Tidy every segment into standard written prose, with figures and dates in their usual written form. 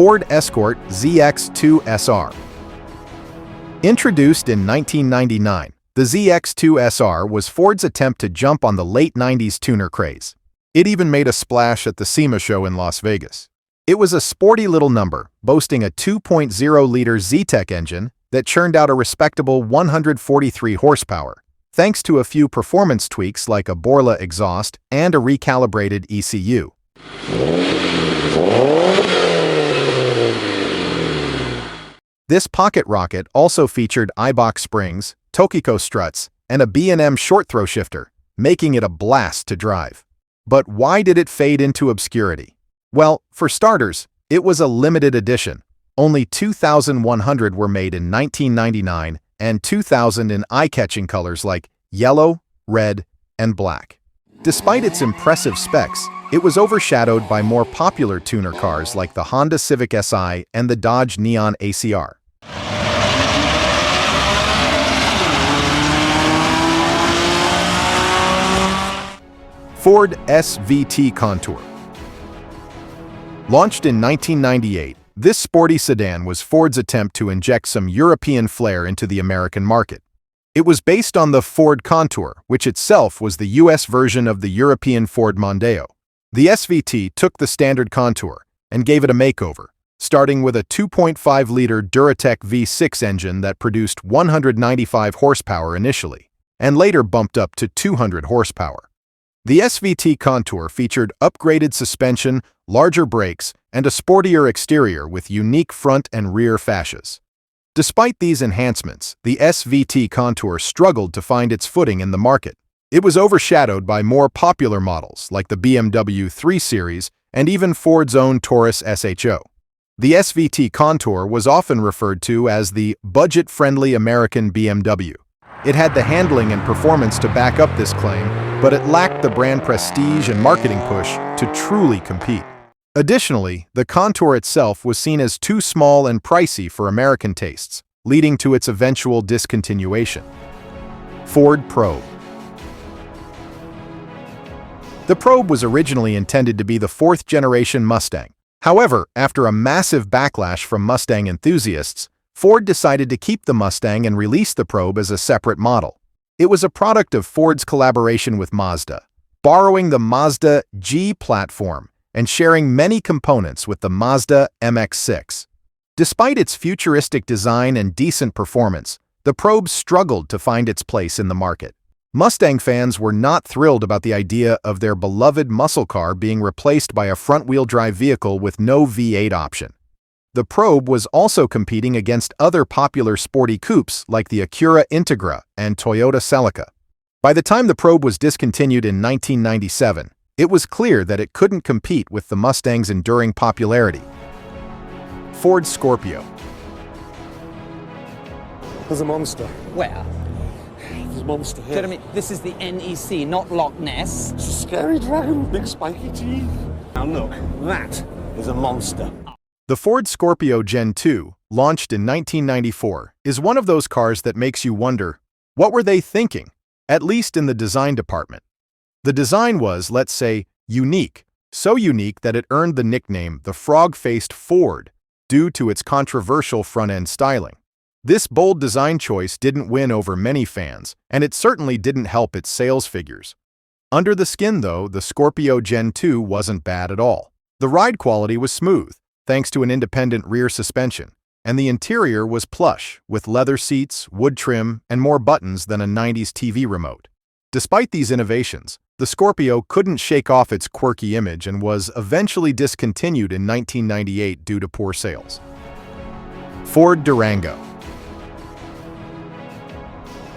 Ford Escort ZX2 SR. Introduced in 1999, the ZX2 SR was Ford's attempt to jump on the late 90s tuner craze. It even made a splash at the SEMA show in Las Vegas. It was a sporty little number, boasting a 2.0-liter Z-Tech engine that churned out a respectable 143 horsepower, thanks to a few performance tweaks like a Borla exhaust and a recalibrated ECU. This pocket rocket also featured Eibach springs, Tokiko struts, and a B&M short-throw shifter, making it a blast to drive. But why did it fade into obscurity? Well, for starters, it was a limited edition. Only 2,100 were made in 1999 and 2,000 in eye-catching colors like yellow, red, and black. Despite its impressive specs, it was overshadowed by more popular tuner cars like the Honda Civic Si and the Dodge Neon ACR. Ford SVT Contour. Launched in 1998, this sporty sedan was Ford's attempt to inject some European flair into the American market. It was based on the Ford Contour, which itself was the US version of the European Ford Mondeo. The SVT took the standard Contour and gave it a makeover, starting with a 2.5-liter Duratec V6 engine that produced 195 horsepower initially, and later bumped up to 200 horsepower. The SVT Contour featured upgraded suspension, larger brakes, and a sportier exterior with unique front and rear fascias. Despite these enhancements, the SVT Contour struggled to find its footing in the market. It was overshadowed by more popular models like the BMW 3 Series and even Ford's own Taurus SHO. The SVT Contour was often referred to as the budget-friendly American BMW. It had the handling and performance to back up this claim, but it lacked the brand prestige and marketing push to truly compete. Additionally, the Contour itself was seen as too small and pricey for American tastes, leading to its eventual discontinuation. Ford Probe. The Probe was originally intended to be the fourth-generation Mustang. However, after a massive backlash from Mustang enthusiasts, Ford decided to keep the Mustang and release the Probe as a separate model. It was a product of Ford's collaboration with Mazda, borrowing the Mazda G platform and sharing many components with the Mazda MX-6. Despite its futuristic design and decent performance, the Probe struggled to find its place in the market. Mustang fans were not thrilled about the idea of their beloved muscle car being replaced by a front-wheel drive vehicle with no V8 option. The Probe was also competing against other popular sporty coupes like the Acura Integra and Toyota Celica. By the time the Probe was discontinued in 1997, it was clear that it couldn't compete with the Mustang's enduring popularity. Ford Scorpio. There's a monster. Where? There's a monster here. Jeremy, this is the NEC, not Loch Ness. It's a scary dragon with big spiky teeth. Now look, that is a monster. The Ford Scorpio Gen 2, launched in 1994, is one of those cars that makes you wonder, what were they thinking? At least in the design department. The design was, let's say, unique, so unique that it earned the nickname the frog-faced Ford, due to its controversial front-end styling. This bold design choice didn't win over many fans, and it certainly didn't help its sales figures. Under the skin, though, the Scorpio Gen 2 wasn't bad at all. The ride quality was smooth, thanks to an independent rear suspension, and the interior was plush, with leather seats, wood trim, and more buttons than a 90s TV remote. Despite these innovations, the Scorpio couldn't shake off its quirky image and was eventually discontinued in 1998 due to poor sales. Ford Durango.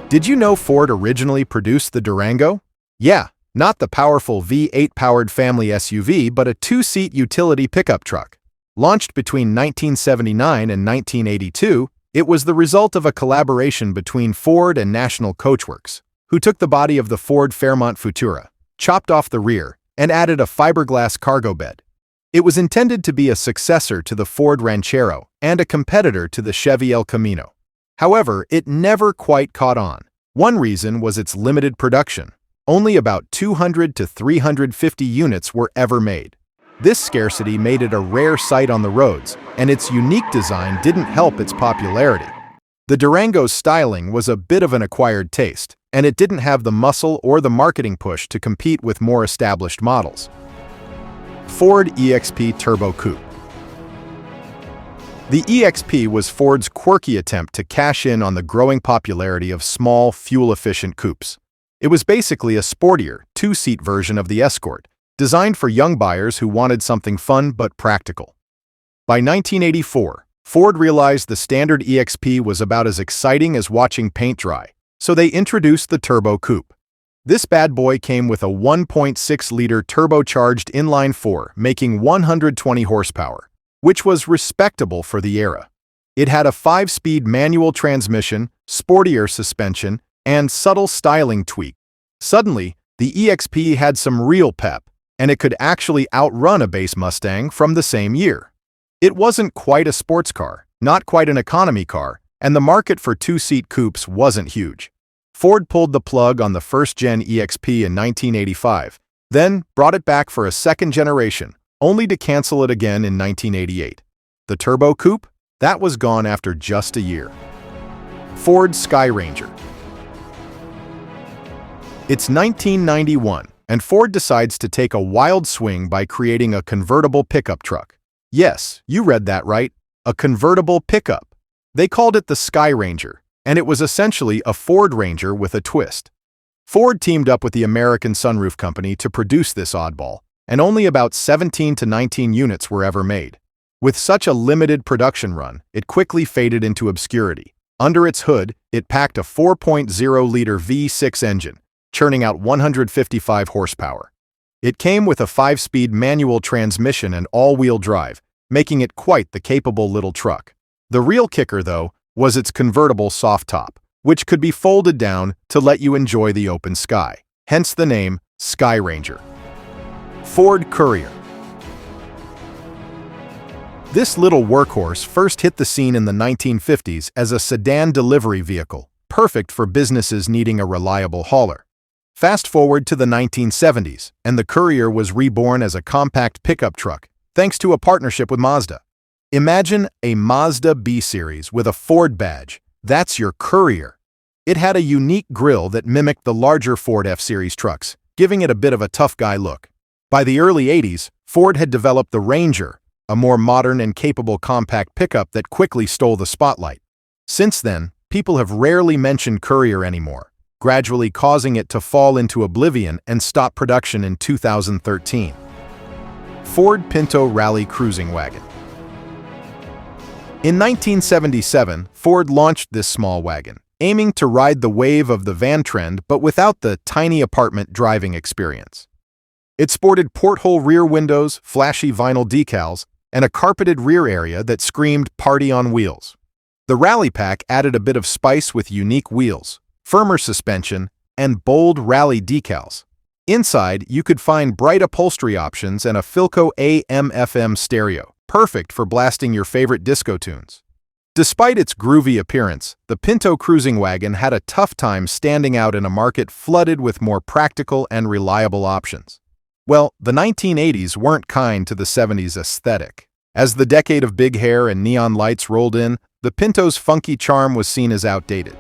Did you know Ford originally produced the Durango? Yeah, not the powerful V8-powered family SUV, but a two-seat utility pickup truck. Launched between 1979 and 1982, it was the result of a collaboration between Ford and National Coachworks, who took the body of the Ford Fairmont Futura, chopped off the rear, and added a fiberglass cargo bed. It was intended to be a successor to the Ford Ranchero and a competitor to the Chevy El Camino. However, it never quite caught on. One reason was its limited production. Only about 200 to 350 units were ever made. This scarcity made it a rare sight on the roads, and its unique design didn't help its popularity. The Durango's styling was a bit of an acquired taste, and it didn't have the muscle or the marketing push to compete with more established models. Ford EXP Turbo Coupe. The EXP was Ford's quirky attempt to cash in on the growing popularity of small, fuel-efficient coupes. It was basically a sportier, two-seat version of the Escort, designed for young buyers who wanted something fun but practical. By 1984, Ford realized the standard EXP was about as exciting as watching paint dry, so they introduced the Turbo Coupe. This bad boy came with a 1.6-liter turbocharged inline-4, making 120 horsepower, which was respectable for the era. It had a 5-speed manual transmission, sportier suspension, and subtle styling tweak. Suddenly, the EXP had some real pep, and it could actually outrun a base Mustang from the same year. It wasn't quite a sports car, not quite an economy car, and the market for two-seat coupes wasn't huge. Ford pulled the plug on the first-gen EXP in 1985, then brought it back for a second generation, only to cancel it again in 1988. The Turbo Coupe? That was gone after just a year. Ford Sky Ranger. It's 1991, and Ford decides to take a wild swing by creating a convertible pickup truck. Yes, you read that right, a convertible pickup. They called it the Sky Ranger, and it was essentially a Ford Ranger with a twist. Ford teamed up with the American Sunroof Company to produce this oddball, and only about 17 to 19 units were ever made. With such a limited production run, it quickly faded into obscurity. Under its hood, it packed a 4.0-liter V6 engine, churning out 155 horsepower. It came with a 5-speed manual transmission and all-wheel drive, making it quite the capable little truck. The real kicker, though, was its convertible soft top, which could be folded down to let you enjoy the open sky, hence the name Sky Ranger. Ford Courier. This little workhorse first hit the scene in the 1950s as a sedan delivery vehicle, perfect for businesses needing a reliable hauler. Fast forward to the 1970s, and the Courier was reborn as a compact pickup truck, thanks to a partnership with Mazda. Imagine a Mazda B-Series with a Ford badge. That's your Courier. It had a unique grille that mimicked the larger Ford F-Series trucks, giving it a bit of a tough guy look. By the early 80s, Ford had developed the Ranger, a more modern and capable compact pickup that quickly stole the spotlight. Since then, people have rarely mentioned Courier anymore, gradually causing it to fall into oblivion and stop production in 2013. Ford Pinto Rally Cruising Wagon. In 1977, Ford launched this small wagon, aiming to ride the wave of the van trend but without the tiny apartment driving experience. It sported porthole rear windows, flashy vinyl decals, and a carpeted rear area that screamed "Party on Wheels." The Rally Pack added a bit of spice with unique wheels, firmer suspension, and bold rally decals. Inside, you could find bright upholstery options and a Philco AM/FM stereo, perfect for blasting your favorite disco tunes. Despite its groovy appearance, the Pinto cruising wagon had a tough time standing out in a market flooded with more practical and reliable options. Well, the 1980s weren't kind to the 70s aesthetic. As the decade of big hair and neon lights rolled in, the Pinto's funky charm was seen as outdated.